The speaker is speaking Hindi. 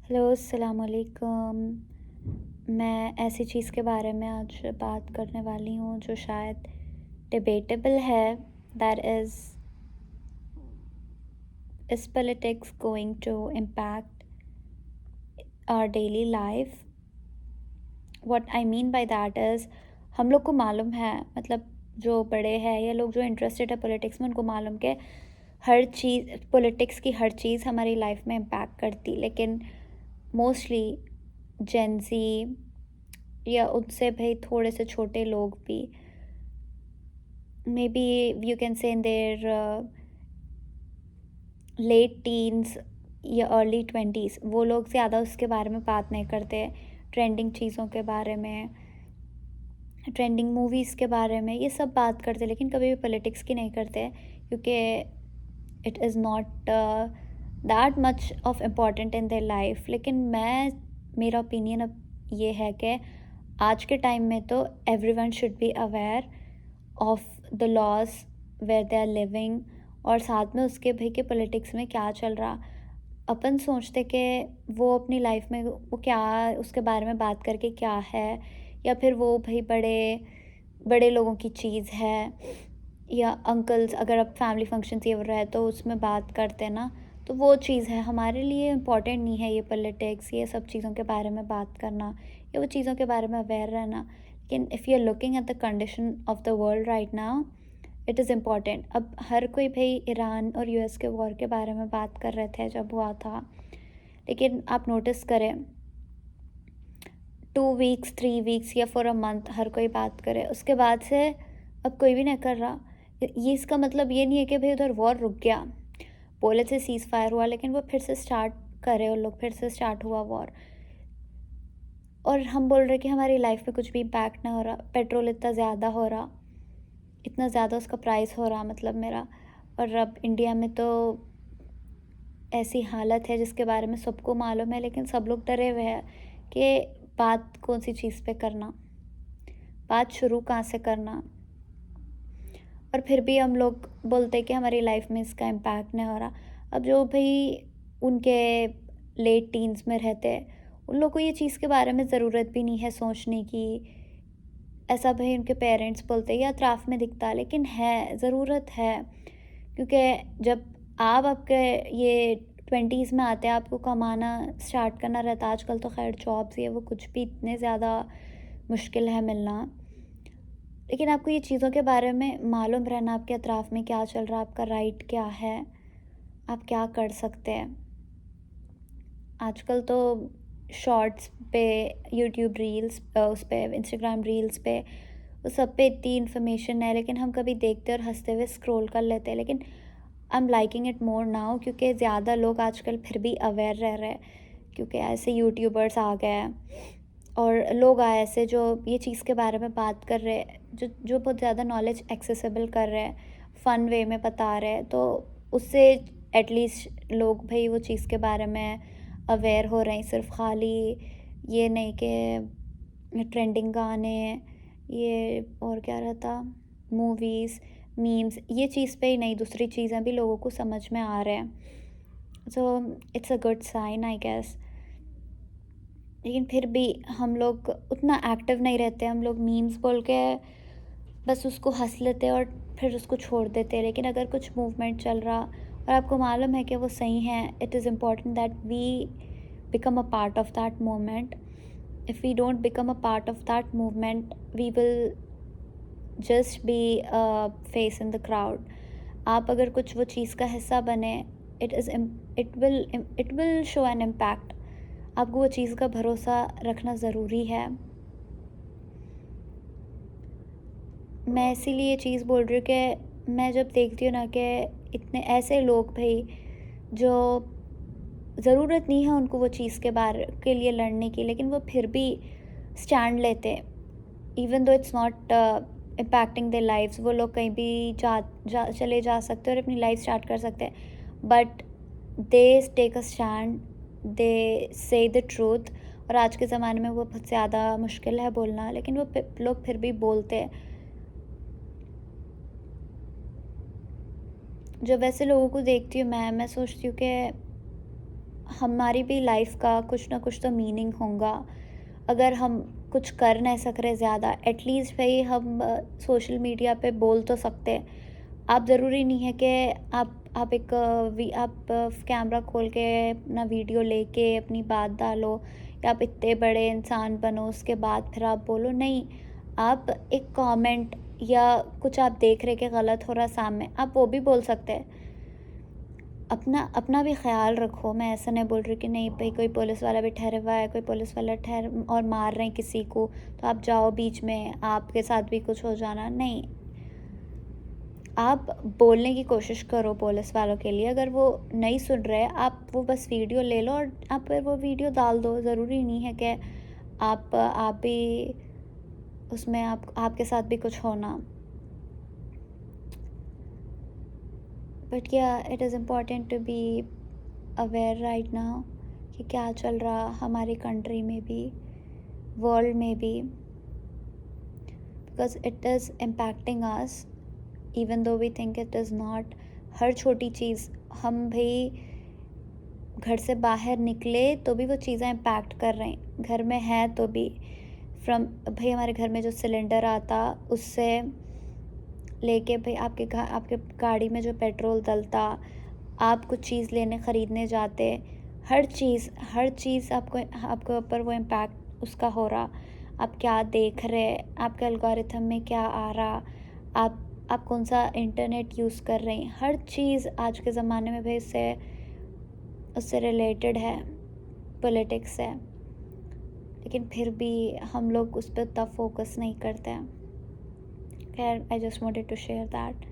हेलो, अस्सलाम वालेकुम। मैं ऐसी चीज़ के बारे में आज बात करने वाली हूँ जो शायद डिबेटेबल है। That is politics going to impact our daily life? What I mean by that is, हम लोग को मालूम है, मतलब जो बड़े हैं या लोग जो इंटरेस्टेड है पॉलिटिक्स में, उनको मालूम कि हर चीज़, पॉलिटिक्स की हर चीज़ हमारी लाइफ में इम्पैक्ट करती, लेकिन मोस्टली जेंजी या उनसे भाई थोड़े से छोटे लोग भी, may be you can say in their late teens या अर्ली ट्वेंटीज़, वो लोग ज़्यादा उसके बारे में बात नहीं करते। ट्रेंडिंग चीज़ों के बारे में, ट्रेंडिंग मूवीज़ के बारे में, ये सब बात करते, लेकिन कभी भी पॉलिटिक्स की नहीं करते, क्योंकि it is not that much of important in their life. लेकिन मेरा ओपिनियन अब ये है कि आज के टाइम में तो everyone should be aware of the laws where they are living, और साथ में उसके भाई के पॉलिटिक्स में क्या चल रहा। अपन सोचते कि वो अपनी लाइफ में वो क्या, उसके बारे में बात करके क्या है, या फिर वो भाई बड़े बड़े लोगों की चीज़ है, या अंकल्स अगर अब फैमिली फंक्शन ये हो रहा है तो उसमें बात करते हैं ना, तो वो चीज़ है। हमारे लिए इम्पोर्टेंट नहीं है ये पॉलिटिक्स, ये सब चीज़ों के बारे में बात करना या वो चीज़ों के बारे में अवेयर रहना। लेकिन if you are looking at the condition of the world right now, it is important. अब हर कोई भाई ईरान और यूएस के वॉर के बारे में बात कर रहे थे जब हुआ था, लेकिन आप नोटिस करें 2 वीक्स 3 वीक्स या फॉर अ मंथ हर कोई बात करे, उसके बाद से अब कोई भी नहीं कर रहा। ये इसका मतलब ये नहीं है कि भाई उधर वॉर रुक गया, बोले थे सीज़ फायर हुआ, लेकिन वो फिर से स्टार्ट करे, और लोग फिर से स्टार्ट हुआ वॉर, और हम बोल रहे कि हमारी लाइफ में कुछ भी इम्पैक्ट ना हो रहा। पेट्रोल इतना ज़्यादा हो रहा, इतना ज़्यादा उसका प्राइस हो रहा, मतलब मेरा। और अब इंडिया में तो ऐसी हालत है जिसके बारे में सबको मालूम है, लेकिन सब लोग डरे हुए हैं कि बात कौन सी चीज़ पे करना, बात शुरू कहाँ से करना। और फिर भी हम लोग बोलते हैं कि हमारी लाइफ में इसका इम्पैक्ट नहीं हो रहा। अब जो भाई उनके लेट टीन्स में रहते हैं, उन लोग को ये चीज़ के बारे में ज़रूरत भी नहीं है सोचने की। ऐसा भाई उनके पेरेंट्स बोलते हैं या अतराफ़ में दिखता, लेकिन है, ज़रूरत है। क्योंकि जब आप आपके ये 20s में आते हैं, आपको कमाना स्टार्ट करना रहता है। आजकल तो खैर जॉब्स ये वो कुछ भी इतने ज़्यादा मुश्किल है मिलना, लेकिन आपको ये चीज़ों के बारे में मालूम रहना, आपके अतराफ़ में क्या चल रहा है, आपका राइट क्या है, आप क्या कर सकते हैं। आजकल तो शॉर्ट्स पे, यूट्यूब रील्स, उस पे इंस्टाग्राम रील्स पे, उस सब पे इतनी इन्फॉर्मेशन है, लेकिन हम कभी देखते और हंसते हुए स्क्रॉल कर लेते हैं। लेकिन I am liking it more now, क्योंकि ज़्यादा लोग आजकल फिर भी अवेयर रह रहे हैं, क्योंकि ऐसे यूट्यूबर्स आ गए हैं और लोग आए ऐसे जो ये चीज़ के बारे में बात कर रहे हैं, जो जो बहुत ज़्यादा नॉलेज एक्सेसिबल कर रहे हैं, फ़न वे में बता रहे हैं, तो उससे एटलीस्ट लोग भाई वो चीज़ के बारे में अवेयर हो रहे हैं। सिर्फ खाली ये नहीं कि ट्रेंडिंग गाने, ये और क्या रहता, मूवीज़, मीम्स, ये चीज़ पे ही नहीं, दूसरी चीज़ें भी लोगों को समझ में आ रहे हैं। So it's a good sign I guess. लेकिन फिर भी हम लोग उतना एक्टिव नहीं रहते, हम लोग मीम्स बोल के बस उसको हंस लेते और फिर उसको छोड़ देते। लेकिन अगर कुछ मूवमेंट चल रहा और आपको मालूम है कि वो सही है, it is important that we become a part of that movement. If we don't become a part of that movement, we will just be a face in the crowd. आप अगर कुछ वो चीज़ का हिस्सा बने, it is it will show an impact. आपको वो चीज़ का भरोसा रखना ज़रूरी है। मैं इसीलिए ये चीज़ बोल रही हूँ कि मैं जब देखती हूँ ना कि इतने ऐसे लोग भाई जो ज़रूरत नहीं है उनको वो चीज़ के बारे के लिए लड़ने की, लेकिन वो फिर भी स्टैंड लेते, even though it's not impacting their lives. वो लोग कहीं भी चले जा सकते हैं और अपनी लाइफ स्टार्ट कर सकते हैं, but they take a stand, they say the truth. और आज के ज़माने में वो बहुत ज़्यादा मुश्किल है बोलना, लेकिन वो लोग फिर भी बोलते हैं। जब वैसे लोगों को देखती हूँ मैं सोचती हूँ कि हमारी भी लाइफ का कुछ ना कुछ तो मीनिंग होगा। अगर हम कुछ कर नहीं सक रहे ज़्यादा, एटलीस्ट भाई हम सोशल मीडिया पे बोल तो सकते हैं। आप ज़रूरी नहीं है कि आप एक आप कैमरा खोल के अपना वीडियो लेके अपनी बात डालो, या आप इतने बड़े इंसान बनो उसके बाद फिर आप बोलो। नहीं, आप एक कमेंट या कुछ आप देख रहे कि गलत हो रहा सामने, आप वो भी बोल सकते हैं। अपना अपना भी ख़्याल रखो। मैं ऐसा नहीं बोल रही कि नहीं भाई कोई पुलिस वाला भी ठहरा हुआ है, कोई पुलिस वाला और मार रहे हैं किसी को, तो आप जाओ बीच में, आपके साथ भी कुछ हो जाना नहीं। आप बोलने की कोशिश करो पुलिस वालों के लिए। अगर वो नहीं सुन रहे, आप वो बस वीडियो ले लो और आप फिर वो वीडियो डाल दो। ज़रूरी नहीं है कि आप भी उसमें आपके साथ भी कुछ होना। But yeah it is important to be aware right now कि क्या चल रहा हमारी कंट्री में भी, वर्ल्ड में भी, because it is impacting us even though we think it is not. हर छोटी चीज़, हम भाई घर से बाहर निकले तो भी वो चीज़ें इम्पैक्ट कर रही, घर में है तो भी। भाई हमारे घर में जो सिलेंडर आता, उससे लेके भाई आपके गाड़ी में जो पेट्रोल डलता, आप कुछ चीज़ ख़रीदने जाते, हर चीज़ आपके ऊपर वो इम्पैक्ट उसका हो रहा। आप क्या देख रहे, आपके एल्गोरिथम में क्या आ रहा, आप कौन सा इंटरनेट यूज़ कर रहे हैं, हर चीज़ आज के ज़माने में भाई उससे रिलेटेड है, पॉलिटिक्स से। लेकिन फिर भी हम लोग उस पर उतना फोकस नहीं करते हैं। खैर, I just wanted to share that.